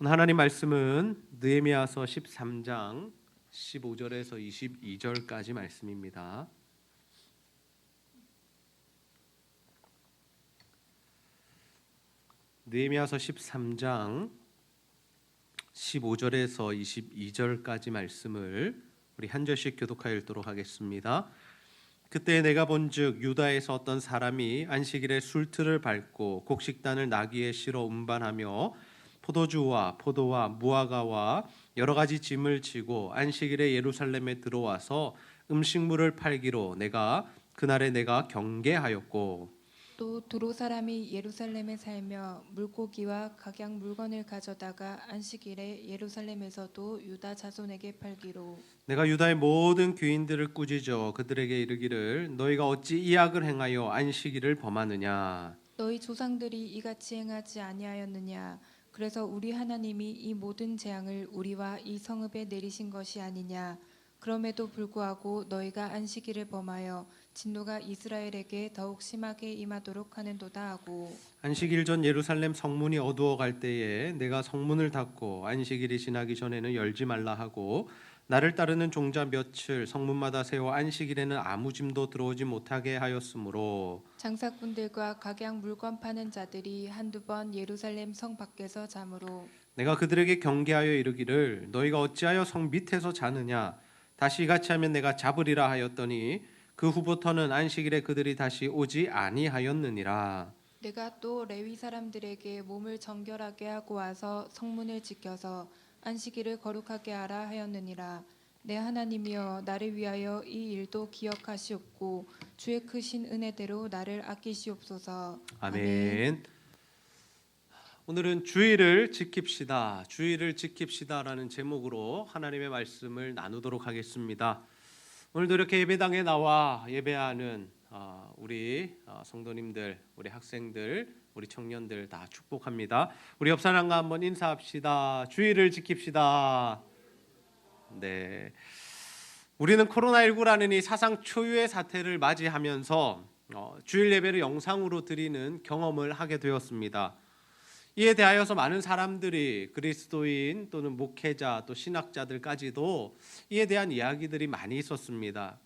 오늘 하나님 말씀은 느헤미야서 13장 15절에서 22절까지 말씀입니다. 느헤미야서 13장 15절에서 22절까지 말씀을 우리 한 절씩 교독하여 읽도록 하겠습니다. 그때 내가 본즉 유다에서 어떤 사람이 안식일에 술틀을 밟고 곡식단을 나귀에 실어 운반하며 포도주와 포도와 무화과와 여러 가지 짐을 지고 안식일에 예루살렘에 들어와서 음식물을 팔기로 그날에 내가 경계하였고, 또 두로 사람이 예루살렘에 살며 물고기와 각양 물건을 가져다가 안식일에 예루살렘에서도 유다 자손에게 팔기로 내가 유다의 모든 귀인들을 꾸짖어 그들에게 이르기를 너희가 어찌 이 악을 행하여 안식일을 범하느냐. 너희 조상들이 이같이 행하지 아니하였느냐. 그래서 우리 하나님이 이 모든 재앙을 우리와 이 성읍에 내리신 것이 아니냐. 그럼에도 불구하고 너희가 안식일을 범하여 진노가 이스라엘에게 더욱 심하게 임하도록 하는도다 하고, 안식일 전 예루살렘 성문이 어두워 갈 때에 내가 성문을 닫고 안식일이 지나기 전에는 열지 말라 하고, 나를 따르는 종자 며칠 성문마다 세워 안식일에는 아무 짐도 들어오지 못하게 하였으므로 장사꾼들과 각양 물건 파는 자들이 한두 번 예루살렘 성 밖에서 잠으로 내가 그들에게 경계하여 이르기를 너희가 어찌하여 성 밑에서 자느냐. 다시 이같이 하면 내가 잡으리라 하였더니 그 후부터는 안식일에 그들이 다시 오지 아니하였느니라. 내가 또 레위 사람들에게 몸을 정결하게 하고 와서 성문을 지켜서 안식일을 거룩하게 하라 하였느니라. 내 하나님이여, 나를 위하여 이 일도 기억하시옵고 주의 크신 은혜대로 나를 아끼시옵소서. 아멘. 오늘은 주의를 지킵시다. 주의를 지킵시다라는 제목으로 하나님의 말씀을 나누도록 하겠습니다. 오늘도 이렇게 예배당에 나와 예배하는 우리 성도님들, 우리 학생들, 우리 청년들 다 축복합니다. 우리 옆 사람과 한번 인사합시다. 주의를 지킵시다. 네, 우리는 코로나19라는 이 사상 초유의 사태를 맞이하면서 주일 예배를 영상으로 드리는 경험을 하게 되었습니다. 이에 대하여서 많은 사람들이 그리스도인 또는 목회자 또 신학자들까지도 이에 대한 이야기들이 많이 있었습니다.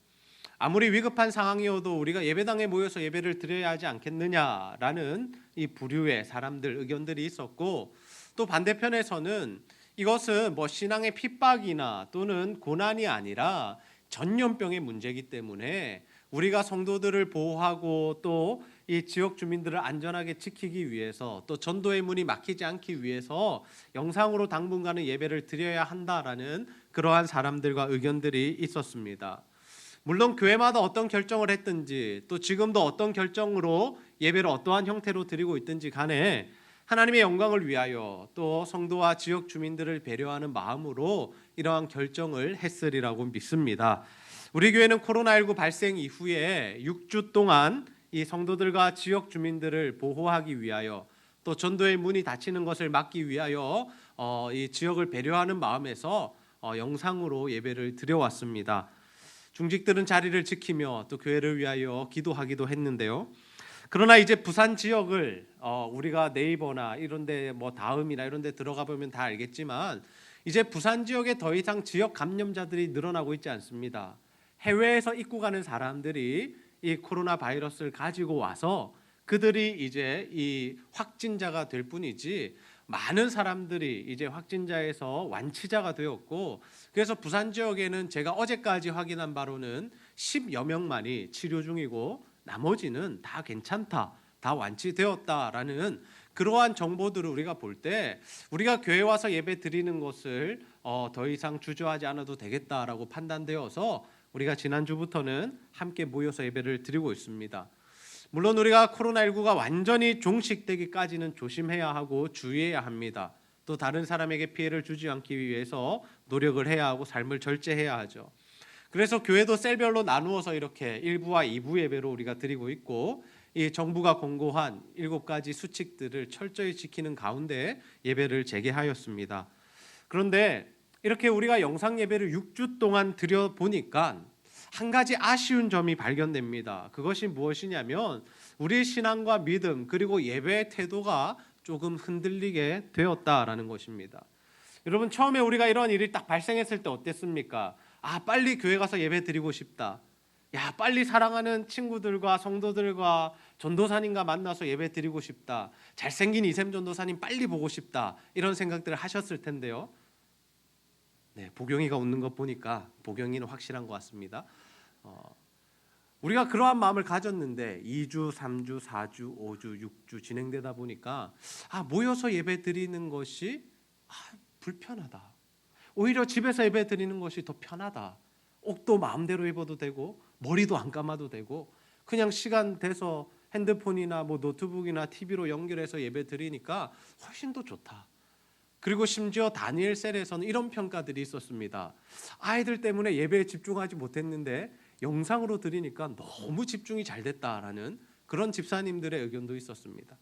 아무리 위급한 상황이어도 우리가 예배당에 모여서 예배를 드려야 하지 않겠느냐라는 이 부류의 사람들 의견들이 있었고, 또 반대편에서는 이것은 신앙의 핍박이나 또는 고난이 아니라 전염병의 문제이기 때문에 우리가 성도들을 보호하고 또 이 지역 주민들을 안전하게 지키기 위해서 또 전도의 문이 막히지 않기 위해서 영상으로 당분간은 예배를 드려야 한다라는 그러한 사람들과 의견들이 있었습니다. 물론 교회마다 어떤 결정을 했든지 또 지금도 어떤 결정으로 예배를 어떠한 형태로 드리고 있든지 간에 하나님의 영광을 위하여 또 성도와 지역 주민들을 배려하는 마음으로 이러한 결정을 했으리라고 믿습니다. 우리 교회는 코로나19 발생 이후에 6주 동안 이 성도들과 지역 주민들을 보호하기 위하여 또 전도의 문이 닫히는 것을 막기 위하여 이 지역을 배려하는 마음에서 영상으로 예배를 드려왔습니다. 중직들은 자리를 지키며 또 교회를 위하여 기도하기도 했는데요. 그러나 이제 부산 지역을 우리가 네이버나 이런데 다음이나 이런데 들어가 보면 다 알겠지만 이제 부산 지역에 더 이상 지역 감염자들이 늘어나고 있지 않습니다. 해외에서 입국하는 사람들이 이 코로나 바이러스를 가지고 와서 그들이 이제 이 확진자가 될 뿐이지 많은 사람들이 이제 확진자에서 완치자가 되었고, 그래서 부산 지역에는 제가 어제까지 확인한 바로는 10여 명만이 치료 중이고 나머지는 다 괜찮다, 다 완치되었다라는 그러한 정보들을 우리가 볼 때 우리가 교회 와서 예배 드리는 것을 더 이상 주저하지 않아도 되겠다라고 판단되어서 우리가 지난주부터는 함께 모여서 예배를 드리고 있습니다. 물론 우리가 코로나19가 완전히 종식되기까지는 조심해야 하고 주의해야 합니다. 또 다른 사람에게 피해를 주지 않기 위해서 노력을 해야 하고 삶을 절제해야 하죠. 그래서 교회도 셀별로 나누어서 이렇게 1부와 2부 예배로 우리가 드리고 있고, 이 정부가 공고한 7가지 수칙들을 철저히 지키는 가운데 예배를 재개하였습니다. 그런데 이렇게 우리가 영상 예배를 6주 동안 드려보니까 한 가지 아쉬운 점이 발견됩니다. 그것이 무엇이냐면 우리의 신앙과 믿음 그리고 예배의 태도가 조금 흔들리게 되었다라는 것입니다. 여러분, 처음에 우리가 이런 일이 딱 발생했을 때 어땠습니까? 빨리 교회 가서 예배 드리고 싶다. 빨리 사랑하는 친구들과 성도들과 전도사님과 만나서 예배 드리고 싶다. 잘생긴 이샘 전도사님 빨리 보고 싶다. 이런 생각들을 하셨을 텐데요. 네, 보경이가 웃는 것 보니까 보경이는 확실한 것 같습니다. 우리가 그러한 마음을 가졌는데 2주, 3주, 4주, 5주, 6주 진행되다 보니까 모여서 예배 드리는 것이 불편하다. 오히려 집에서 예배 드리는 것이 더 편하다. 옷도 마음대로 입어도 되고 머리도 안 감아도 되고 그냥 시간 돼서 핸드폰이나 노트북이나 TV로 연결해서 예배 드리니까 훨씬 더 좋다. 그리고 심지어 다니엘 셀에서는 이런 평가들이 있었습니다. 아이들 때문에 예배에 집중하지 못했는데 영상으로 드리니까 너무 집중이 잘 됐다라는 그런 집사님들의 의견도 있었습니다.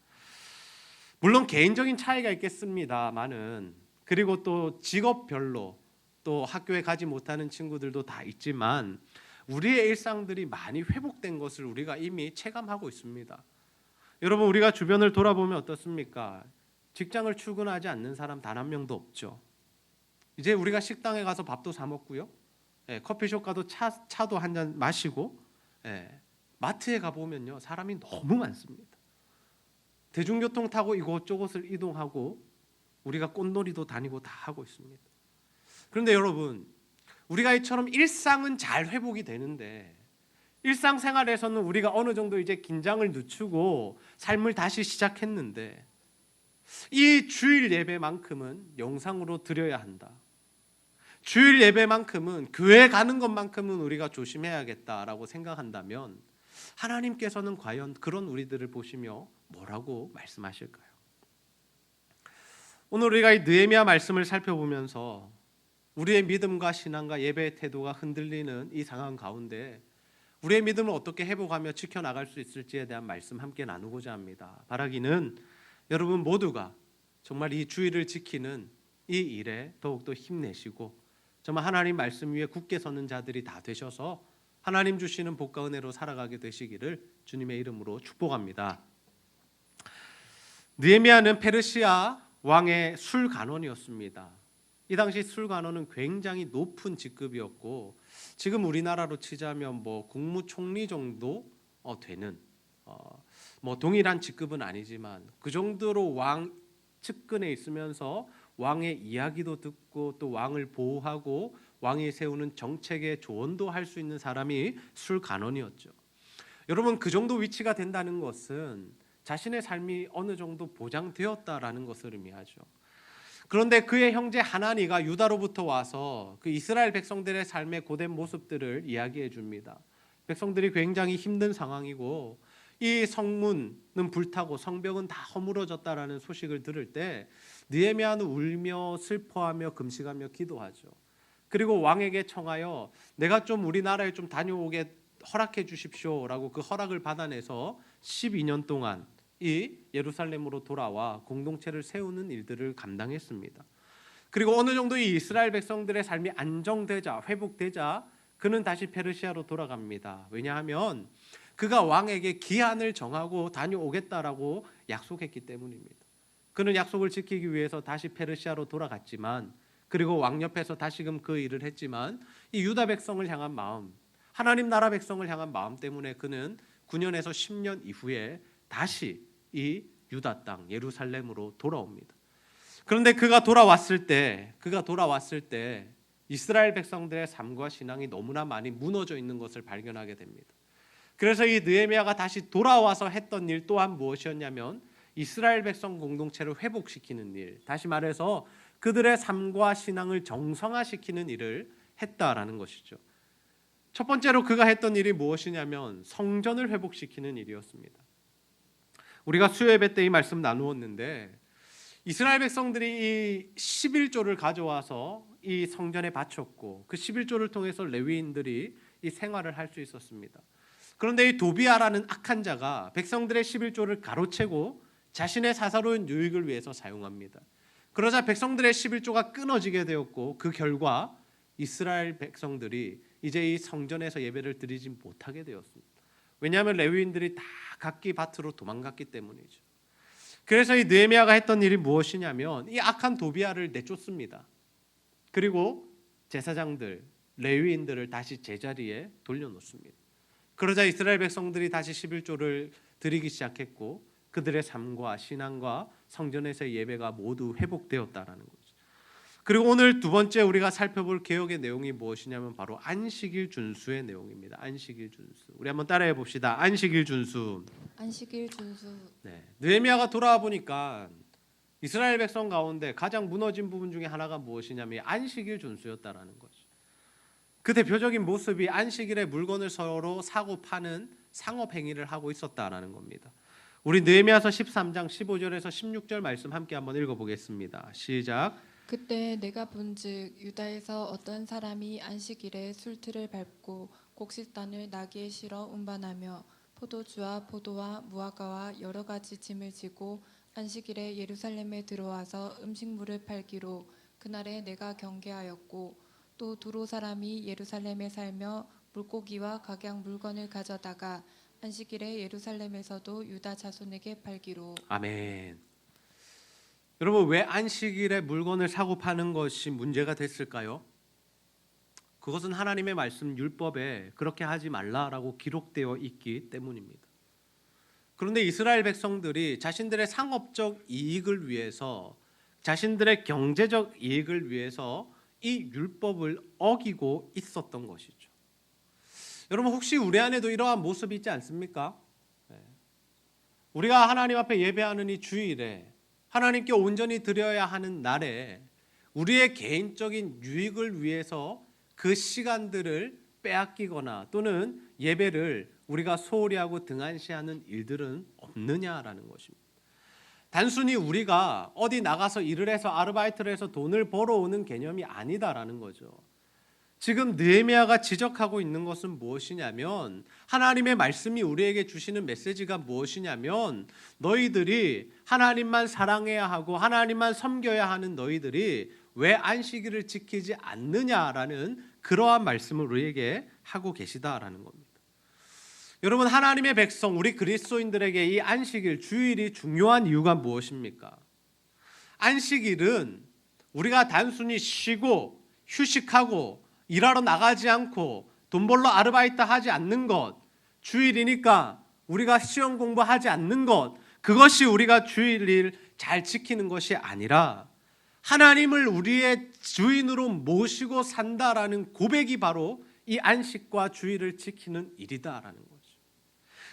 물론 개인적인 차이가 있겠습니다만은, 그리고 또 직업별로 또 학교에 가지 못하는 친구들도 다 있지만 우리의 일상들이 많이 회복된 것을 우리가 이미 체감하고 있습니다. 여러분, 우리가 주변을 돌아보면 어떻습니까? 직장을 출근하지 않는 사람 단 한 명도 없죠. 이제 우리가 식당에 가서 밥도 사 먹고요. 커피숍 가도 차도 한 잔 마시고, 마트에 가보면요, 사람이 너무 많습니다. 대중교통 타고 이곳저곳을 이동하고 우리가 꽃놀이도 다니고 다 하고 있습니다. 그런데 여러분, 우리가 이처럼 일상은 잘 회복이 되는데 일상생활에서는 우리가 어느 정도 이제 긴장을 늦추고 삶을 다시 시작했는데 이 주일 예배만큼은 영상으로 드려야 한다. 주일 예배만큼은 교회 가는 것만큼은 우리가 조심해야겠다라고 생각한다면 하나님께서는 과연 그런 우리들을 보시며 뭐라고 말씀하실까요? 오늘 우리가 이 느헤미야 말씀을 살펴보면서 우리의 믿음과 신앙과 예배의 태도가 흔들리는 이 상황 가운데 우리의 믿음을 어떻게 회복하며 지켜나갈 수 있을지에 대한 말씀 함께 나누고자 합니다. 바라기는 여러분 모두가 정말 이 주의를 지키는 이 일에 더욱더 힘내시고 정말 하나님 말씀 위에 굳게 서는 자들이 다 되셔서 하나님 주시는 복과 은혜로 살아가게 되시기를 주님의 이름으로 축복합니다. 느헤미야는 페르시아 왕의 술관원이었습니다. 이 당시 술관원은 굉장히 높은 직급이었고 지금 우리나라로 치자면 국무총리 정도 되는 동일한 직급은 아니지만 그 정도로 왕 측근에 있으면서 왕의 이야기도 듣고 또 왕을 보호하고 왕이 세우는 정책의 조언도 할 수 있는 사람이 술관원이었죠. 여러분, 그 정도 위치가 된다는 것은 자신의 삶이 어느 정도 보장되었다라는 것을 의미하죠. 그런데 그의 형제 하나니가 유다로부터 와서 그 이스라엘 백성들의 삶의 고된 모습들을 이야기해 줍니다. 백성들이 굉장히 힘든 상황이고 이 성문은 불타고 성벽은 다 허물어졌다라는 소식을 들을 때 느헤미야는 울며 슬퍼하며 금식하며 기도하죠. 그리고 왕에게 청하여 내가 좀 우리나라에 좀 다녀오게 허락해 주십시오라고 그 허락을 받아내서 12년 동안 이 예루살렘으로 돌아와 공동체를 세우는 일들을 감당했습니다. 그리고 어느 정도 이 이스라엘 백성들의 삶이 안정되자 회복되자 그는 다시 페르시아로 돌아갑니다. 왜냐하면 그가 왕에게 기한을 정하고 다녀오겠다라고 약속했기 때문입니다. 그는 약속을 지키기 위해서 다시 페르시아로 돌아갔지만 그리고 왕 옆에서 다시금 그 일을 했지만 이 유다 백성을 향한 마음, 하나님 나라 백성을 향한 마음 때문에 그는 9년에서 10년 이후에 다시 이 유다 땅 예루살렘으로 돌아옵니다. 그런데 그가 돌아왔을 때 이스라엘 백성들의 삶과 신앙이 너무나 많이 무너져 있는 것을 발견하게 됩니다. 그래서 이 느헤미야가 다시 돌아와서 했던 일 또한 무엇이었냐면 이스라엘 백성 공동체를 회복시키는 일, 다시 말해서 그들의 삶과 신앙을 정상화시키는 일을 했다라는 것이죠. 첫 번째로 그가 했던 일이 무엇이냐면 성전을 회복시키는 일이었습니다. 우리가 수요예배 때 이 말씀 나누었는데 이스라엘 백성들이 이 11조를 가져와서 이 성전에 바쳤고 그 11조를 통해서 레위인들이 이 생활을 할 수 있었습니다. 그런데 이 도비아라는 악한 자가 백성들의 11조를 가로채고 자신의 사사로운 유익을 위해서 사용합니다. 그러자 백성들의 11조가 끊어지게 되었고 그 결과 이스라엘 백성들이 이제 이 성전에서 예배를 드리지 못하게 되었습니다. 왜냐하면 레위인들이 다 각기 밭으로 도망갔기 때문이죠. 그래서 이 느헤미야가 했던 일이 무엇이냐면 이 악한 도비아를 내쫓습니다. 그리고 제사장들, 레위인들을 다시 제자리에 돌려놓습니다. 그러자 이스라엘 백성들이 다시 11조를 드리기 시작했고 그들의 삶과 신앙과 성전에서의 예배가 모두 회복되었다라는 거죠. 그리고 오늘 두 번째 우리가 살펴볼 개혁의 내용이 무엇이냐면 바로 안식일 준수의 내용입니다. 안식일 준수. 우리 한번 따라해 봅시다. 안식일 준수. 안식일 준수. 네. 느헤미야가 돌아와 보니까 이스라엘 백성 가운데 가장 무너진 부분 중에 하나가 무엇이냐면 안식일 준수였다라는 거죠. 그 대표적인 모습이 안식일에 물건을 서로 사고 파는 상업 행위를 하고 있었다라는 겁니다. 우리 느헤미야서 13장 15절에서 16절 말씀 함께 한번 읽어보겠습니다. 시작. 그때 내가 본즉 유다에서 어떤 사람이 안식일에 술틀을 밟고 곡식단을 나귀에 실어 운반하며 포도주와 포도와 무화과와 여러 가지 짐을 지고 안식일에 예루살렘에 들어와서 음식물을 팔기로 그날에 내가 경계하였고 또 두로 사람이 예루살렘에 살며 물고기와 각양 물건을 가져다가 안식일에 예루살렘에서도 유다 자손에게 팔기로. 아멘. 여러분, 왜 안식일에 물건을 사고 파는 것이 문제가 됐을까요? 그것은 하나님의 말씀 율법에 그렇게 하지 말라라고 기록되어 있기 때문입니다. 그런데 이스라엘 백성들이 자신들의 상업적 이익을 위해서, 자신들의 경제적 이익을 위해서 이 율법을 어기고 있었던 것이죠. 여러분, 혹시 우리 안에도 이러한 모습이 있지 않습니까? 우리가 하나님 앞에 예배하는 이 주일에, 하나님께 온전히 드려야 하는 날에 우리의 개인적인 유익을 위해서 그 시간들을 빼앗기거나 또는 예배를 우리가 소홀히 하고 등한시하는 일들은 없느냐라는 것입니다. 단순히 우리가 어디 나가서 일을 해서 아르바이트를 해서 돈을 벌어오는 개념이 아니다라는 거죠. 지금 느헤미야가 지적하고 있는 것은 무엇이냐면 하나님의 말씀이 우리에게 주시는 메시지가 무엇이냐면 너희들이 하나님만 사랑해야 하고 하나님만 섬겨야 하는 너희들이 왜 안식일을 지키지 않느냐라는 그러한 말씀을 우리에게 하고 계시다라는 겁니다. 여러분, 하나님의 백성 우리 그리스도인들에게 이 안식일 주일이 중요한 이유가 무엇입니까? 안식일은 우리가 단순히 쉬고 휴식하고 일하러 나가지 않고 돈 벌러 아르바이트 하지 않는 것, 주일이니까 우리가 시험 공부하지 않는 것, 그것이 우리가 주일을 잘 지키는 것이 아니라 하나님을 우리의 주인으로 모시고 산다라는 고백이 바로 이 안식과 주일을 지키는 일이다라는 거죠.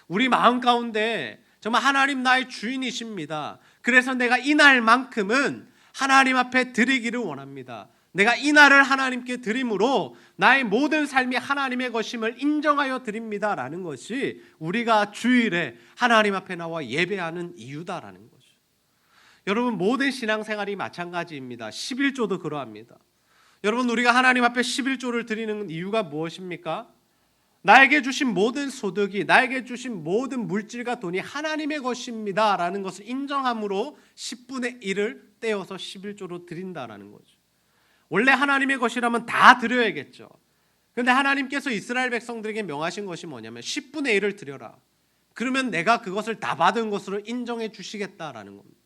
우리 마음 가운데 정말 하나님 나의 주인이십니다. 그래서 내가 이날만큼은 하나님 앞에 드리기를 원합니다. 내가 이 날을 하나님께 드림으로 나의 모든 삶이 하나님의 것임을 인정하여 드립니다라는 것이 우리가 주일에 하나님 앞에 나와 예배하는 이유다라는 거죠. 여러분, 모든 신앙생활이 마찬가지입니다. 11조도 그러합니다. 여러분, 우리가 하나님 앞에 11조를 드리는 이유가 무엇입니까? 나에게 주신 모든 소득이, 나에게 주신 모든 물질과 돈이 하나님의 것입니다 라는 것을 인정함으로 10분의 1을 떼어서 11조로 드린다라는 거죠. 원래 하나님의 것이라면 다 드려야겠죠. 그런데 하나님께서 이스라엘 백성들에게 명하신 것이 뭐냐면 10분의 1을 드려라. 그러면 내가 그것을 다 받은 것으로 인정해 주시겠다라는 겁니다.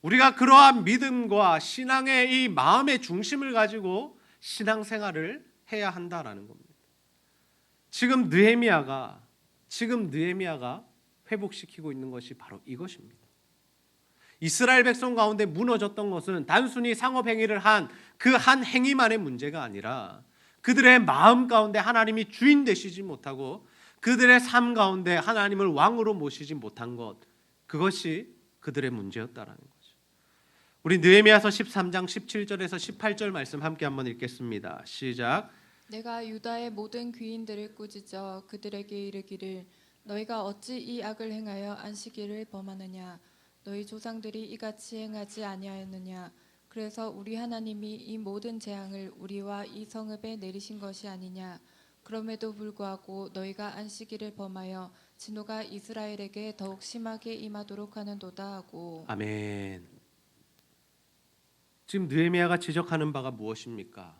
우리가 그러한 믿음과 신앙의 이 마음의 중심을 가지고 신앙생활을 해야 한다라는 겁니다. 지금 느헤미야가 회복시키고 있는 것이 바로 이것입니다. 이스라엘 백성 가운데 무너졌던 것은 단순히 상업행위를 한 그 한 행위만의 문제가 아니라 그들의 마음 가운데 하나님이 주인 되시지 못하고 그들의 삶 가운데 하나님을 왕으로 모시지 못한 것, 그것이 그들의 문제였다라는 거죠. 우리 느헤미야서 13장 17절에서 18절 말씀 함께 한번 읽겠습니다. 시작. 내가 유다의 모든 귀인들을 꾸짖어 그들에게 이르기를 너희가 어찌 이 악을 행하여 안식일을 범하느냐. 너희 조상들이 이같이 행하지 아니하였느냐. 그래서 우리 하나님이 이 모든 재앙을 우리와 이 성읍에 내리신 것이 아니냐. 그럼에도 불구하고 너희가 안식일을 범하여 진노가 이스라엘에게 더욱 심하게 임하도록 하는도다 하고. 아멘. 지금 느헤미야가 지적하는 바가 무엇입니까?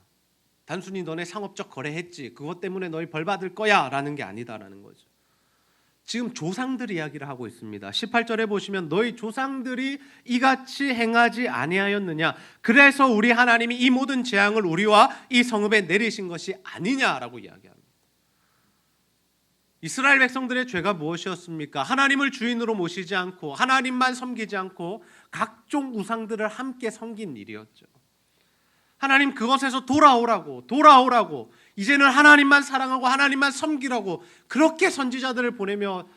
단순히 너네 상업적 거래했지, 그것 때문에 너희 벌 받을 거야 라는 게 아니다라는 거죠. 지금 조상들 이야기를 하고 있습니다. 18절에 보시면 너희 조상들이 이같이 행하지 아니하였느냐, 그래서 우리 하나님이 이 모든 재앙을 우리와 이 성읍에 내리신 것이 아니냐라고 이야기합니다. 이스라엘 백성들의 죄가 무엇이었습니까? 하나님을 주인으로 모시지 않고 하나님만 섬기지 않고 각종 우상들을 함께 섬긴 일이었죠. 하나님 그것에서 돌아오라고 이제는 하나님만 사랑하고 하나님만 섬기라고 그렇게 선지자들을 보내며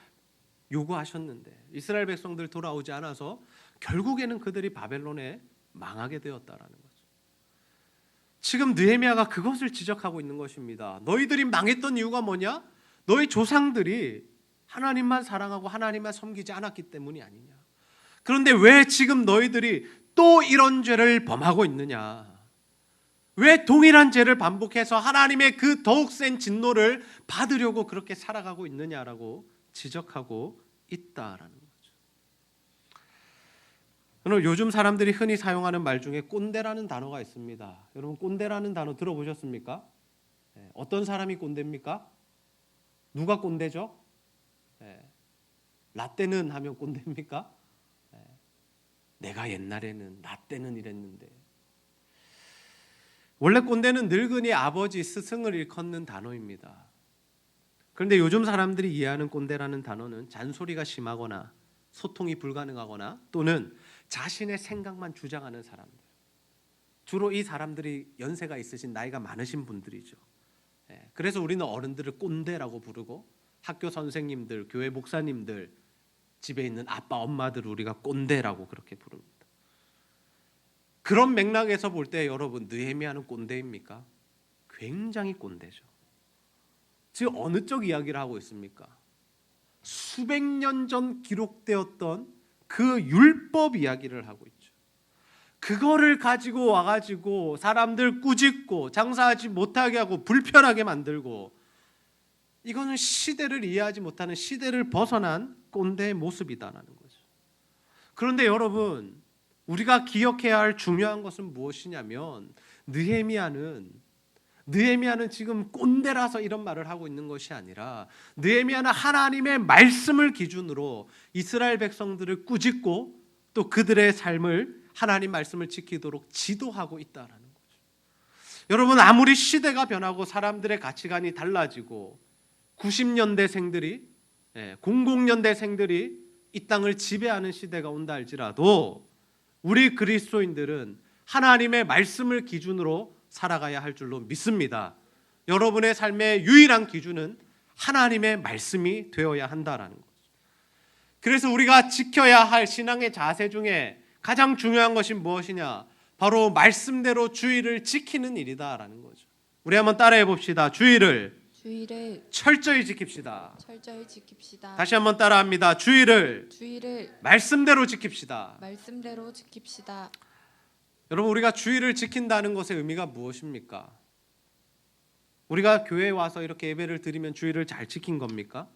요구하셨는데 이스라엘 백성들 돌아오지 않아서 결국에는 그들이 바벨론에 망하게 되었다라는 거죠. 지금 느헤미야가 그것을 지적하고 있는 것입니다. 너희들이 망했던 이유가 뭐냐? 너희 조상들이 하나님만 사랑하고 하나님만 섬기지 않았기 때문이 아니냐. 그런데 왜 지금 너희들이 또 이런 죄를 범하고 있느냐? 왜 동일한 죄를 반복해서 하나님의 그 더욱 센 진노를 받으려고 그렇게 살아가고 있느냐라고 지적하고 있다라는 거죠. 오늘 요즘 사람들이 흔히 사용하는 말 중에 꼰대라는 단어가 있습니다. 여러분 꼰대라는 단어 들어보셨습니까? 어떤 사람이 꼰대입니까? 누가 꼰대죠? 라떼는 하면 꼰대입니까? 내가 옛날에는 라떼는 이랬는데. 원래 꼰대는 늙은이, 아버지, 스승을 일컫는 단어입니다. 그런데 요즘 사람들이 이해하는 꼰대라는 단어는 잔소리가 심하거나 소통이 불가능하거나 또는 자신의 생각만 주장하는 사람들. 주로 이 사람들이 연세가 있으신 나이가 많으신 분들이죠. 그래서 우리는 어른들을 꼰대라고 부르고 학교 선생님들, 교회 목사님들, 집에 있는 아빠, 엄마들 우리가 꼰대라고 그렇게 부릅니다. 그런 맥락에서 볼 때 여러분 느헤미야는 꼰대입니까? 굉장히 꼰대죠. 지금 어느 쪽 이야기를 하고 있습니까? 수백 년 전 기록되었던 그 율법 이야기를 하고 있죠. 그거를 가지고 와가지고 사람들 꾸짖고 장사하지 못하게 하고 불편하게 만들고, 이거는 시대를 이해하지 못하는 시대를 벗어난 꼰대의 모습이다라는 거죠. 그런데 여러분 우리가 기억해야 할 중요한 것은 무엇이냐면 느헤미야는 지금 꼰대라서 이런 말을 하고 있는 것이 아니라 느헤미야는 하나님의 말씀을 기준으로 이스라엘 백성들을 꾸짖고 또 그들의 삶을 하나님 말씀을 지키도록 지도하고 있다라는 거죠. 여러분 아무리 시대가 변하고 사람들의 가치관이 달라지고 90년대생들이 00년대생들이 이 땅을 지배하는 시대가 온다 할지라도 우리 그리스도인들은 하나님의 말씀을 기준으로 살아가야 할 줄로 믿습니다. 여러분의 삶의 유일한 기준은 하나님의 말씀이 되어야 한다라는 거죠. 그래서 우리가 지켜야 할 신앙의 자세 중에 가장 중요한 것이 무엇이냐? 바로 말씀대로 주의를 지키는 일이다라는 거죠. 우리 한번 따라해 봅시다. 주의를 철저히 지킵시다. 다시 한번 따라합니다. 주의를 말씀대로 지킵시다. 여러분 우리가 주의를 지킨다는 것의 의미가 무엇입니까? 우리가 교회에 와서 이렇게 예배를 드리면 주의를 잘 지킨 겁니까?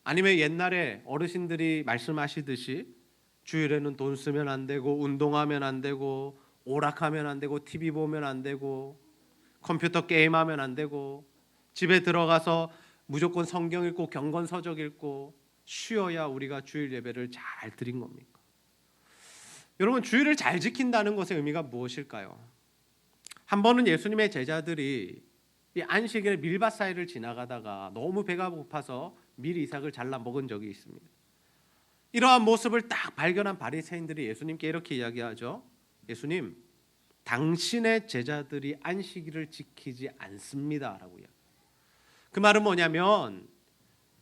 아니면 옛날에 어르신들이 말씀하시듯이 주일에는 돈 쓰면 안 되고 운동하면 안 되고 오락하면 안 되고 TV 보면 안 되고 컴퓨터 게임하면 안 되고 집에 들어가서 무조건 성경 읽고 경건서적 읽고 쉬어야 우리가 주일 예배를 잘 드린 겁니까? 여러분 주일을 잘 지킨다는 것의 의미가 무엇일까요? 한 번은 예수님의 제자들이 이 안식일 밀밭 사이를 지나가다가 너무 배가 고파서 밀 이삭을 잘라 먹은 적이 있습니다. 이러한 모습을 딱 발견한 바리새인들이 예수님께 이렇게 이야기하죠. 예수님, 당신의 제자들이 안식일을 지키지 않습니다라고 이야기해요. 그 말은 뭐냐면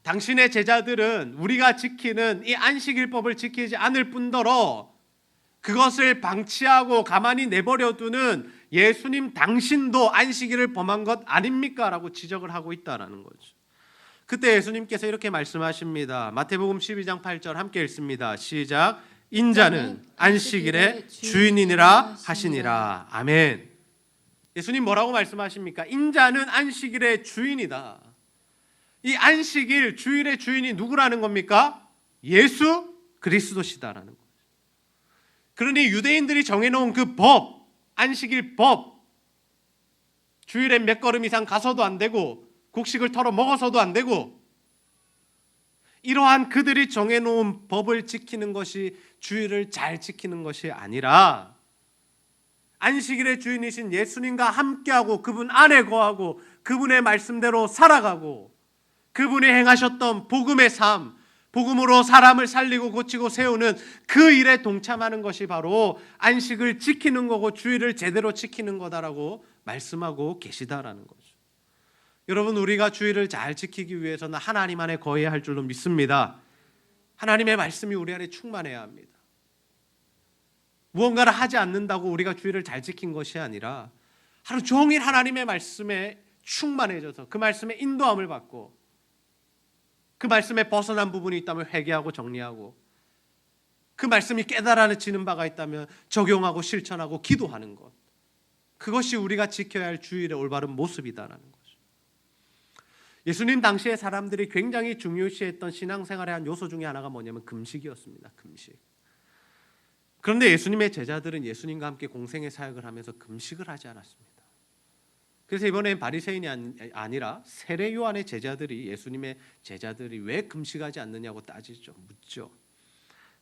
당신의 제자들은 우리가 지키는 이 안식일법을 지키지 않을 뿐더러 그것을 방치하고 가만히 내버려두는 예수님 당신도 안식일을 범한 것 아닙니까? 라고 지적을 하고 있다는 거죠. 그때 예수님께서 이렇게 말씀하십니다. 마태복음 12장 8절 함께 읽습니다. 시작. 인자는 안식일의 주인이니라 하시니라. 아멘. 예수님 뭐라고 말씀하십니까? 인자는 안식일의 주인이다. 이 안식일 주일의 주인이 누구라는 겁니까? 예수 그리스도시다라는 거죠. 그러니 유대인들이 정해놓은 그 법, 안식일 법, 주일에 몇 걸음 이상 가서도 안 되고 곡식을 털어 먹어서도 안 되고 이러한 그들이 정해놓은 법을 지키는 것이 주일을 잘 지키는 것이 아니라 안식일의 주인이신 예수님과 함께하고 그분 안에 거하고 그분의 말씀대로 살아가고 그분이 행하셨던 복음의 삶, 복음으로 사람을 살리고 고치고 세우는 그 일에 동참하는 것이 바로 안식을 지키는 거고 주일을 제대로 지키는 거다라고 말씀하고 계시다라는 거죠. 여러분, 우리가 주일을 잘 지키기 위해서는 하나님 안에 거해야 할 줄로 믿습니다. 하나님의 말씀이 우리 안에 충만해야 합니다. 무언가를 하지 않는다고 우리가 주일을 잘 지킨 것이 아니라 하루 종일 하나님의 말씀에 충만해져서 그 말씀의 인도함을 받고 그 말씀에 벗어난 부분이 있다면 회개하고 정리하고 그 말씀이 깨달아지는 바가 있다면 적용하고 실천하고 기도하는 것, 그것이 우리가 지켜야 할 주일의 올바른 모습이다라는 거죠. 예수님 당시에 사람들이 굉장히 중요시했던 신앙생활의 한 요소 중에 하나가 뭐냐면 금식이었습니다. 금식. 그런데 예수님의 제자들은 예수님과 함께 공생의 사역을 하면서 금식을 하지 않았습니다. 그래서 이번엔 바리새인이 아니라 세례 요한의 제자들이 예수님의 제자들이 왜 금식하지 않느냐고 따지죠. 묻죠.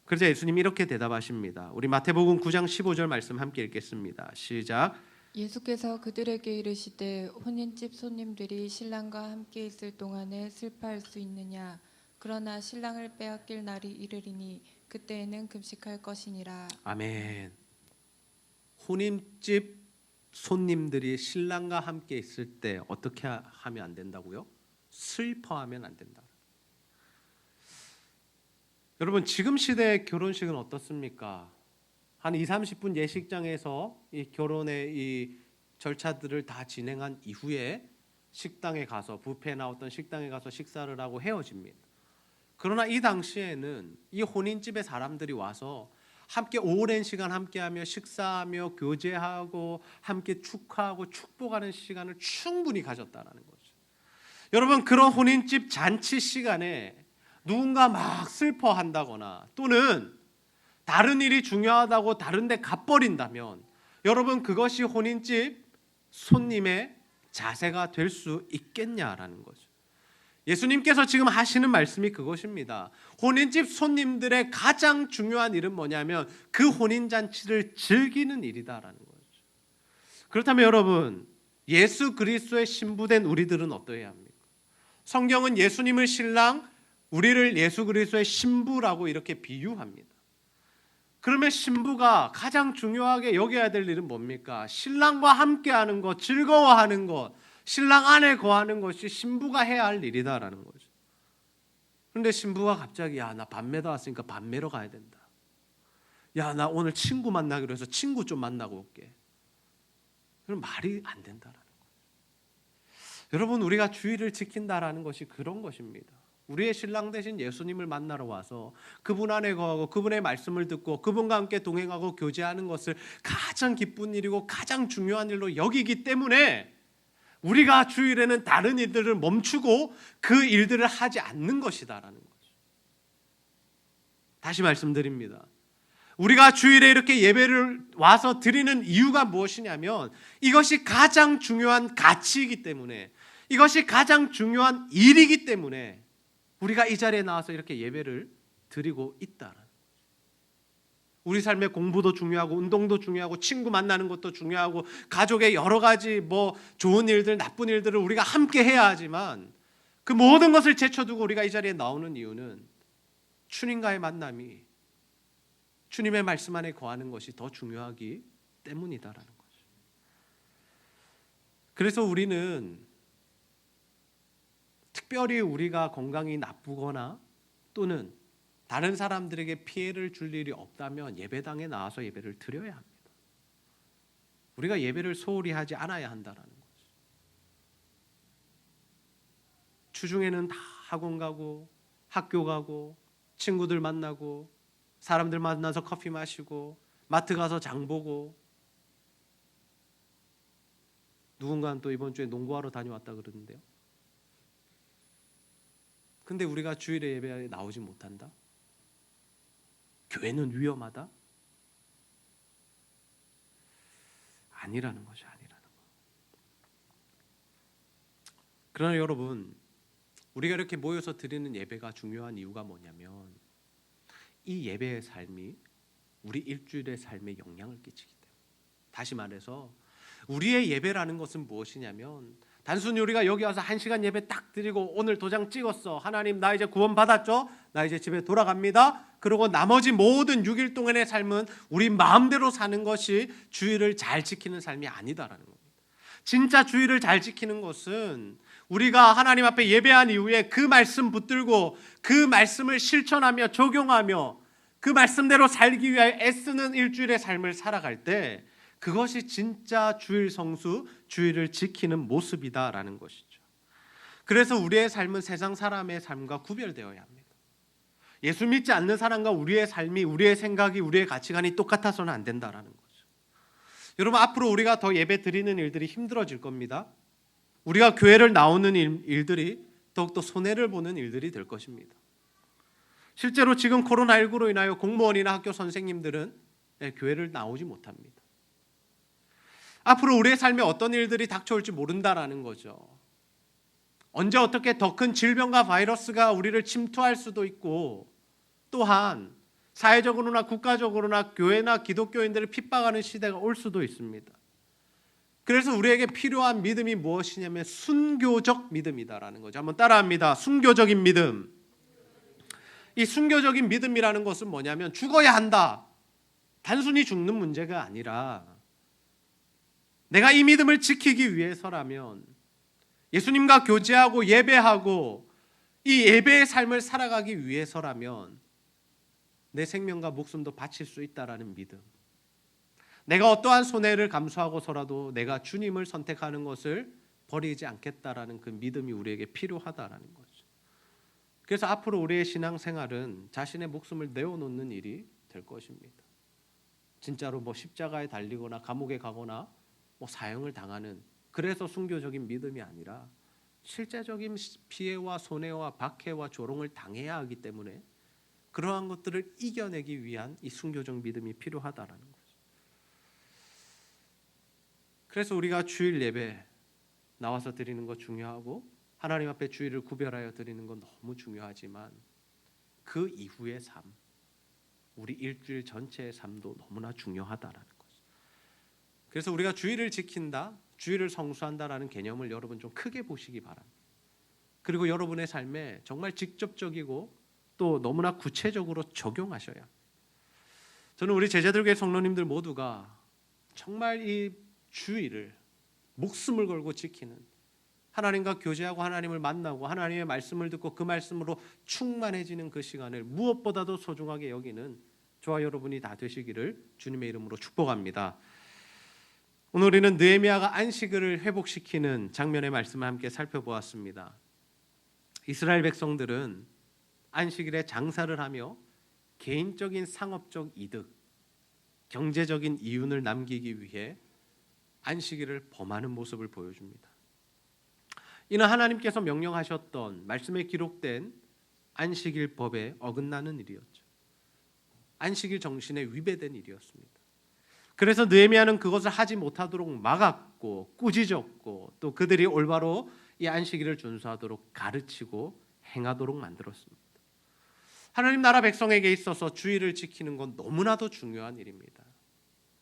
그래서 예수님이 이렇게 대답하십니다. 우리 마태복음 9장 15절 말씀 함께 읽겠습니다. 시작. 예수께서 그들에게 이르시되 혼인집 손님들이 신랑과 함께 있을 동안에 슬퍼할 수 있느냐? 그러나 신랑을 빼앗길 날이 이르리니 그때에는 금식할 것이니라. 아멘. 혼인집 손님들이 신랑과 함께 있을 때 어떻게 하면 안 된다고요? 슬퍼하면 안 된다. 여러분, 지금 시대의 결혼식은 어떻습니까? 한 20-30분 예식장에서 이 결혼의 이 절차들을 다 진행한 이후에 식당에 가서 뷔페에 나왔던 식당에 가서 식사를 하고 헤어집니다. 그러나 이 당시에는 이 혼인집에 사람들이 와서 함께 오랜 시간 함께하며 식사하며 교제하고 함께 축하하고 축복하는 시간을 충분히 가졌다는 거죠. 여러분, 그런 혼인집 잔치 시간에 누군가 막 슬퍼한다거나 또는 다른 일이 중요하다고 다른 데 가버린다면 여러분, 그것이 혼인집 손님의 자세가 될 수 있겠냐라는 거죠. 예수님께서 지금 하시는 말씀이 그것입니다. 혼인집 손님들의 가장 중요한 일은 뭐냐면 그 혼인잔치를 즐기는 일이다라는 거죠. 그렇다면 여러분, 예수 그리스도의 신부된 우리들은 어떠해야 합니까? 성경은 예수님을 신랑, 우리를 예수 그리스도의 신부라고 이렇게 비유합니다. 그러면 신부가 가장 중요하게 여겨야 될 일은 뭡니까? 신랑과 함께하는 것, 즐거워하는 것, 신랑 안에 거하는 것이 신부가 해야 할 일이다라는 거죠. 그런데 신부가 갑자기 나 밤매도 왔으니까 밤매러 가야 된다. 나 오늘 친구 만나기로 해서 친구 좀 만나고 올게. 그럼 말이 안 된다라는 거죠. 여러분, 우리가 주의를 지킨다라는 것이 그런 것입니다. 우리의 신랑 되신 예수님을 만나러 와서 그분 안에 거하고 그분의 말씀을 듣고 그분과 함께 동행하고 교제하는 것을 가장 기쁜 일이고 가장 중요한 일로 여기기 때문에 우리가 주일에는 다른 일들을 멈추고 그 일들을 하지 않는 것이다라는 거죠. 다시 말씀드립니다. 우리가 주일에 이렇게 예배를 와서 드리는 이유가 무엇이냐면 이것이 가장 중요한 가치이기 때문에, 이것이 가장 중요한 일이기 때문에 우리가 이 자리에 나와서 이렇게 예배를 드리고 있다라는 거죠. 우리 삶의 공부도 중요하고 운동도 중요하고 친구 만나는 것도 중요하고 가족의 여러 가지 좋은 일들 나쁜 일들을 우리가 함께 해야 하지만 그 모든 것을 제쳐두고 우리가 이 자리에 나오는 이유는 주님과의 만남이, 주님의 말씀 안에 거하는 것이 더 중요하기 때문이다라는 거죠. 그래서 우리는 특별히 우리가 건강이 나쁘거나 또는 다른 사람들에게 피해를 줄 일이 없다면 예배당에 나와서 예배를 드려야 합니다. 우리가 예배를 소홀히 하지 않아야 한다는 거죠. 주중에는 다 학원 가고 학교 가고 친구들 만나고 사람들 만나서 커피 마시고 마트 가서 장 보고, 누군가는 또 이번 주에 농구하러 다녀왔다 그러는데요. 근데 우리가 주일에 예배에 나오지 못한다? 교회는 위험하다? 아니라는 것이 아니라는 거. 그러나 여러분, 우리가 이렇게 모여서 드리는 예배가 중요한 이유가 뭐냐면 이 예배의 삶이 우리 일주일의 삶에 영향을 끼치기 때문에. 다시 말해서 우리의 예배라는 것은 무엇이냐면 단순히 우리가 여기 와서 1시간 예배 딱 드리고 오늘 도장 찍었어. 하나님 나 이제 구원 받았죠? 나 이제 집에 돌아갑니다. 그리고 나머지 모든 6일 동안의 삶은 우리 마음대로 사는 것이 주일을 잘 지키는 삶이 아니다라는 겁니다. 진짜 주일을 잘 지키는 것은 우리가 하나님 앞에 예배한 이후에 그 말씀 붙들고 그 말씀을 실천하며 적용하며 그 말씀대로 살기 위하여 애쓰는 일주일의 삶을 살아갈 때 그것이 진짜 주일 성수, 주일을 지키는 모습이다라는 것이죠. 그래서 우리의 삶은 세상 사람의 삶과 구별되어야 합니다. 예수 믿지 않는 사람과 우리의 삶이, 우리의 생각이, 우리의 가치관이 똑같아서는 안 된다라는 거죠. 여러분 앞으로 우리가 더 예배 드리는 일들이 힘들어질 겁니다. 우리가 교회를 나오는 일들이 더욱더 손해를 보는 일들이 될 것입니다. 실제로 지금 코로나19로 인하여 공무원이나 학교 선생님들은 교회를 나오지 못합니다. 앞으로 우리의 삶에 어떤 일들이 닥쳐올지 모른다라는 거죠. 언제 어떻게 더 큰 질병과 바이러스가 우리를 침투할 수도 있고 또한 사회적으로나 국가적으로나 교회나 기독교인들을 핍박하는 시대가 올 수도 있습니다. 그래서 우리에게 필요한 믿음이 무엇이냐면 순교적 믿음이다라는 거죠. 한번 따라합니다. 순교적인 믿음. 이 순교적인 믿음이라는 것은 뭐냐면 죽어야 한다. 단순히 죽는 문제가 아니라 내가 이 믿음을 지키기 위해서라면 예수님과 교제하고 예배하고 이 예배의 삶을 살아가기 위해서라면 내 생명과 목숨도 바칠 수 있다라는 믿음. 내가 어떠한 손해를 감수하고서라도 내가 주님을 선택하는 것을 버리지 않겠다라는 그 믿음이 우리에게 필요하다라는 거죠. 그래서 앞으로 우리의 신앙생활은 자신의 목숨을 내어놓는 일이 될 것입니다. 진짜로 십자가에 달리거나 감옥에 가거나 사형을 당하는 그래서 순교적인 믿음이 아니라 실제적인 피해와 손해와 박해와 조롱을 당해야 하기 때문에 그러한 것들을 이겨내기 위한 이 순교적 믿음이 필요하다라는 거죠. 그래서 우리가 주일 예배 나와서 드리는 것 중요하고 하나님 앞에 주일을 구별하여 드리는 건 너무 중요하지만 그 이후의 삶, 우리 일주일 전체의 삶도 너무나 중요하다라는 거죠. 그래서 우리가 주일을 지킨다, 주일을 성수한다라는 개념을 여러분 좀 크게 보시기 바랍니다. 그리고 여러분의 삶에 정말 직접적이고 또 너무나 구체적으로 적용하셔야 합니다. 저는 우리 제자들교회 성도님들 모두가 정말 이 주일을 목숨을 걸고 지키는 하나님과 교제하고 하나님을 만나고 하나님의 말씀을 듣고 그 말씀으로 충만해지는 그 시간을 무엇보다도 소중하게 여기는 저와 여러분이 다 되시기를 주님의 이름으로 축복합니다. 오늘 우리는 느헤미야가 안식일을 회복시키는 장면의 말씀을 함께 살펴보았습니다. 이스라엘 백성들은 안식일에 장사를 하며 개인적인 상업적 이득, 경제적인 이윤을 남기기 위해 안식일을 범하는 모습을 보여줍니다. 이는 하나님께서 명령하셨던 말씀에 기록된 안식일 법에 어긋나는 일이었죠. 안식일 정신에 위배된 일이었습니다. 그래서 느헤미야는 그것을 하지 못하도록 막았고 꾸짖었고 또 그들이 올바로 이 안식일을 준수하도록 가르치고 행하도록 만들었습니다. 하나님 나라 백성에게 있어서 주일을 지키는 건 너무나도 중요한 일입니다.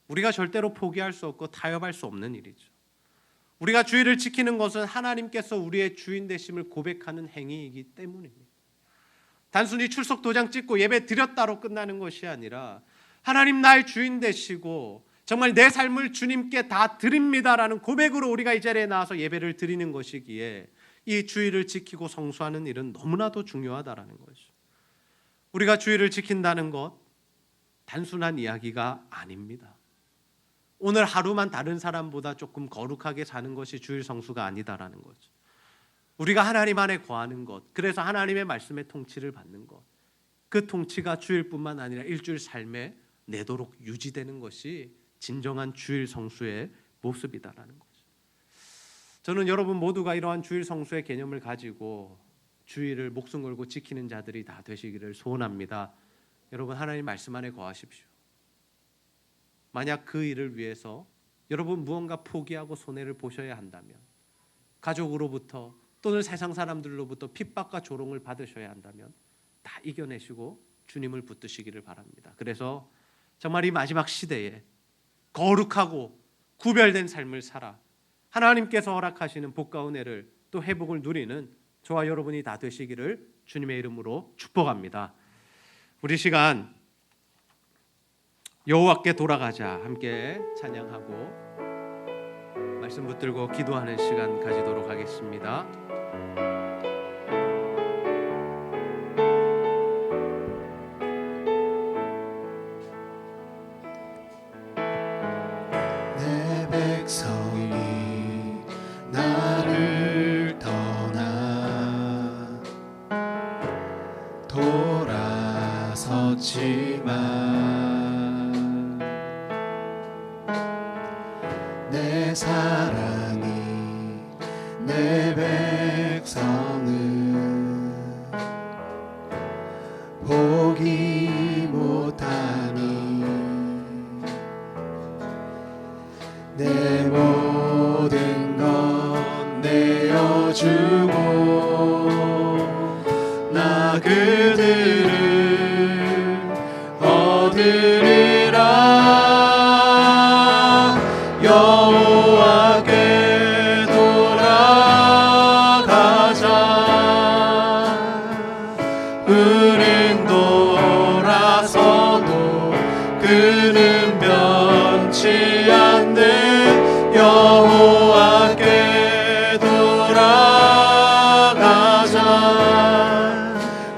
우리가 절대로 포기할 수 없고 타협할 수 없는 일이죠. 우리가 주일을 지키는 것은 하나님께서 우리의 주인 되심을 고백하는 행위이기 때문입니다. 단순히 출석 도장 찍고 예배 드렸다로 끝나는 것이 아니라 하나님 나의 주인 되시고 정말 내 삶을 주님께 다 드립니다라는 고백으로 우리가 이 자리에 나와서 예배를 드리는 것이기에 이 주일을 지키고 성수하는 일은 너무나도 중요하다라는 거죠. 우리가 주일을 지킨다는 것 단순한 이야기가 아닙니다. 오늘 하루만 다른 사람보다 조금 거룩하게 사는 것이 주일 성수가 아니다라는 거죠. 우리가 하나님 안에 거하는 것, 그래서 하나님의 말씀의 통치를 받는 것, 그 통치가 주일뿐만 아니라 일주일 삶에 내도록 유지되는 것이 진정한 주일 성수의 모습이다라는 거죠. 저는 여러분 모두가 이러한 주일 성수의 개념을 가지고 주일을 목숨 걸고 지키는 자들이 다 되시기를 소원합니다. 여러분 하나님 말씀 안에 거하십시오. 만약 그 일을 위해서 여러분 무언가 포기하고 손해를 보셔야 한다면 가족으로부터 또는 세상 사람들로부터 핍박과 조롱을 받으셔야 한다면 다 이겨내시고 주님을 붙드시기를 바랍니다. 그래서 정말 이 마지막 시대에 거룩하고 구별된 삶을 살아 하나님께서 허락하시는 복과 은혜를 또 회복을 누리는 저와 여러분이 다 되시기를 주님의 이름으로 축복합니다. 우리 시간 여호와께 돌아가자 함께 찬양하고 말씀 붙들고 기도하는 시간 가지도록 하겠습니다. 내 백성이 나를 떠나 돌아섰지만 내 사랑이 내 백성을 보기 못하니 내 모든 것 내어주고 나 그들을 얻으리라. 여호와께 돌아가자. 우린 돌아서도 그는 변치 않는 여호와께 돌아가자.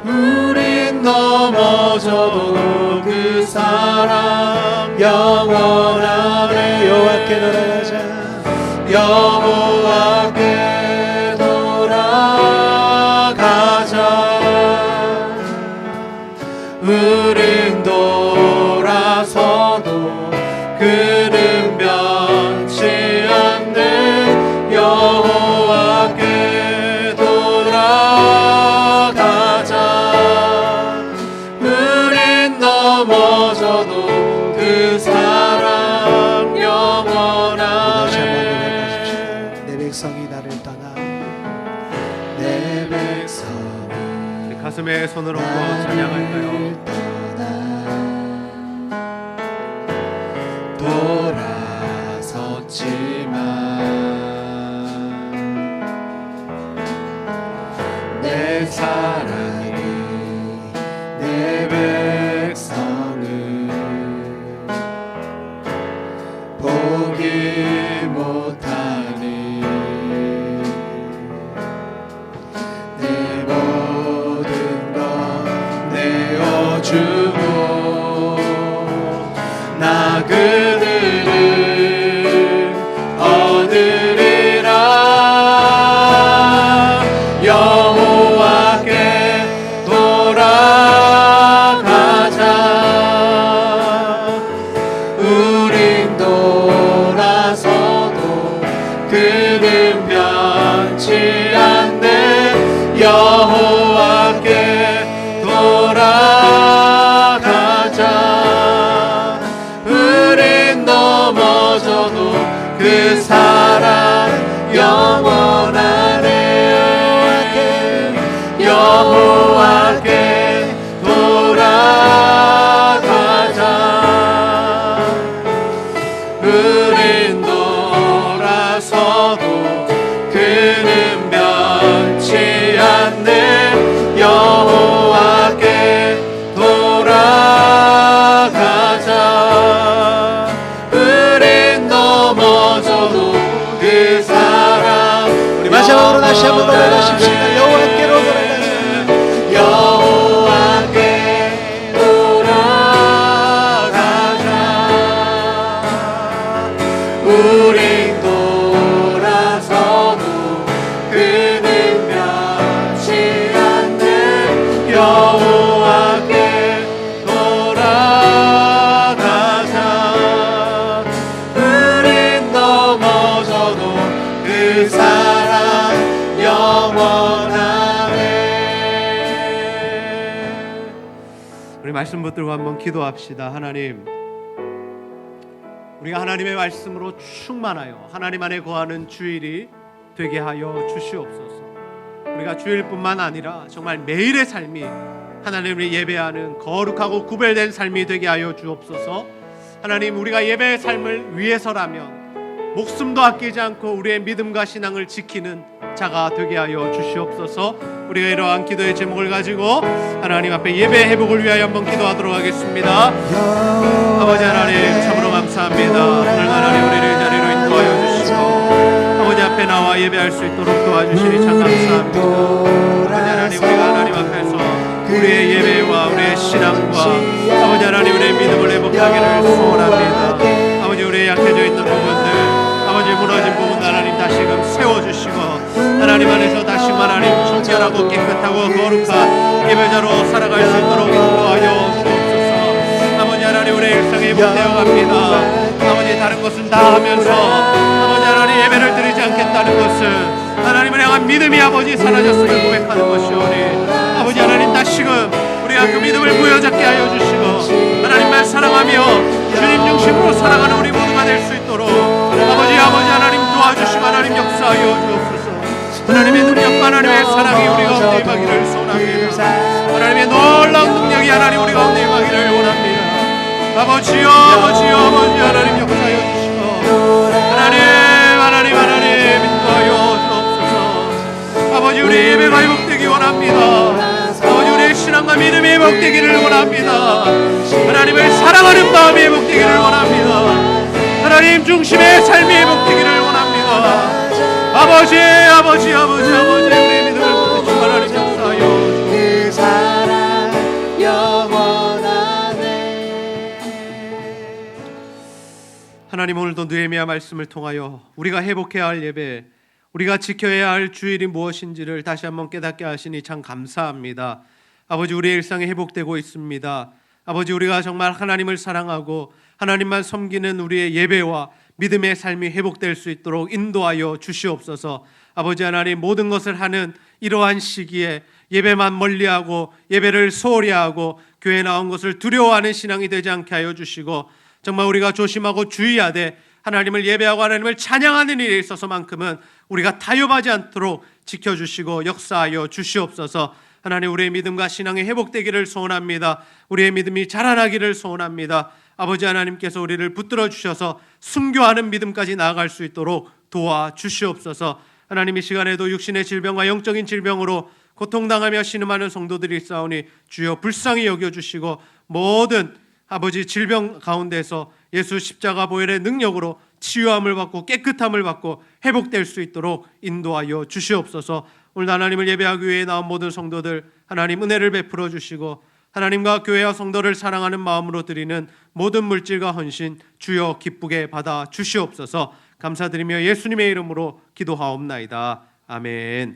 우린 넘어져도 그 사랑 영원하네. 여호와께 돌아가자. 여호와께 돌아가자. 우린 돌아서도 그는 변치 않는 여호와께 돌아가자. 우린 넘어져도 그 사랑 영원하네. 내 백성이 나를 떠나 내 백성이 우리 가슴에 손을 얹고 찬양할까요? 돌아섰지만 내 사랑이 내 백성을 보기 못하니 내 모든 것 내어주고 나 그들을 얻으리라. 여호와께 돌아가자. 우린 돌아서도 그는 변치 않는 여호와께 돌아가자. 우린 넘어져도 그 사랑 영원하네. 여호와께 돌아가자. 우린 돌아서도 그는 변치 않는 여호와께 돌아가자. 우린 넘어져도 그 사랑 우리 마지막으로 다시 한번 돌아가십시다. 여호와께로 돌아가자. 여호와께 돌아가자. 우린 돌아서도 그는 변치 않는 여호와께 돌아가자. 우린 넘어져도 그 사랑 영원하네. 우리 말씀 붙들고 한번 기도합시다. 하나님, 우리가 하나님의 말씀으로 충만하여 하나님 안에 거하는 주일이 되게 하여 주시옵소서. 우리가 주일뿐만 아니라 정말 매일의 삶이 하나님을 예배하는 거룩하고 구별된 삶이 되게 하여 주옵소서. 하나님, 우리가 예배의 삶을 위해서라면 목숨도 아끼지 않고 우리의 믿음과 신앙을 지키는 자가 되게 하여 주시옵소서. 우리가 이러한 기도의 제목을 가지고 하나님 앞에 예배 회복을 위하여 한번 기도하도록 하겠습니다. 아버지 하나님, 참으로 감사합니다. 오늘 하나님 우리를 이 자리로 인도하여 주시고 아버지 앞에 나와 예배할 수 있도록 도와주시니 참 감사합니다. 아버지 하나님, 우리가 하나님 앞에서 우리의 예배와 우리의 신앙과 아버지 하나님 우리의 믿음을 회복하기를 소원합니다. 아버지, 우리의 약해져 있는 부분들, 아버지 무너진 부분 하나님 다시금 세워주시고 하나님 안에서 다시 하나님 정결하고 깨끗하고 거룩한 예배자로 살아갈 수 있도록 인도하여 주옵소서. 아버지 하나님, 우리의 일상이 회복되어 갑니다. 아버지, 다른 것은 다 하면서 아버지 하나님 예배를 드리지 않겠다는 것은 하나님을 향한 믿음이 아버지 사라졌음을 고백하는 것이오니 아버지 하나님, 다시금 우리가 그 믿음을 부여잡게 하여 주시고 하나님만 사랑하며 주님 중심으로 살아가는 우리 모두가 될 수 있도록 아버지 하나님 도와주시고 하나님 역사하여 주옵소서. 하나님의 능력과 하나님의 사랑이 우리 가운데 임하기를 소원합니다. 하나님의 놀라운 능력이 하나님 우리 가운데 임하기를 원합니다. 아버지여 하나님 역사하여 주시고 하나님 인도하여 주옵소서. 아버지, 우리 예배가 회복되기 원합니다. 아버지, 우리의 신앙과 믿음이 회복되기를 원합니다. 하나님을 사랑하는 마음이 회복되기를 원합니다. 하나님 중심의 삶이 회복되기를 원합니다. 아버지 우리의 믿음을 붙드시고 하나님 역사하여 그 사랑 영원하네. 하나님, 오늘도 느헤미야 말씀을 통하여 우리가 회복해야 할 예배, 우리가 지켜야 할 주일이 무엇인지를 다시 한번 깨닫게 하시니 참 감사합니다. 아버지, 우리의 일상이 회복되고 있습니다. 아버지, 우리가 정말 하나님을 사랑하고 하나님만 섬기는 우리의 예배와 믿음의 삶이 회복될 수 있도록 인도하여 주시옵소서. 아버지 하나님, 모든 것을 하는 이러한 시기에 예배만 멀리하고 예배를 소홀히 하고 교회에 나온 것을 두려워하는 신앙이 되지 않게 하여 주시고 정말 우리가 조심하고 주의하되 하나님을 예배하고 하나님을 찬양하는 일에 있어서만큼은 우리가 타협하지 않도록 지켜주시고 역사하여 주시옵소서. 하나님, 우리의 믿음과 신앙이 회복되기를 소원합니다. 우리의 믿음이 자라나기를 소원합니다. 아버지 하나님께서 우리를 붙들어 주셔서 순교하는 믿음까지 나아갈 수 있도록 도와주시옵소서. 하나님, 이 시간에도 육신의 질병과 영적인 질병으로 고통당하며 신음하는 성도들이 있사오니 주여 불쌍히 여겨주시고 모든 아버지 질병 가운데서 예수 십자가 보혈의 능력으로 치유함을 받고 깨끗함을 받고 회복될 수 있도록 인도하여 주시옵소서. 오늘 하나님을 예배하기 위해 나온 모든 성도들 하나님 은혜를 베풀어 주시고 하나님과 교회와 성도를 사랑하는 마음으로 드리는 모든 물질과 헌신 주여 기쁘게 받아 주시옵소서. 감사드리며 예수님의 이름으로 기도하옵나이다. 아멘.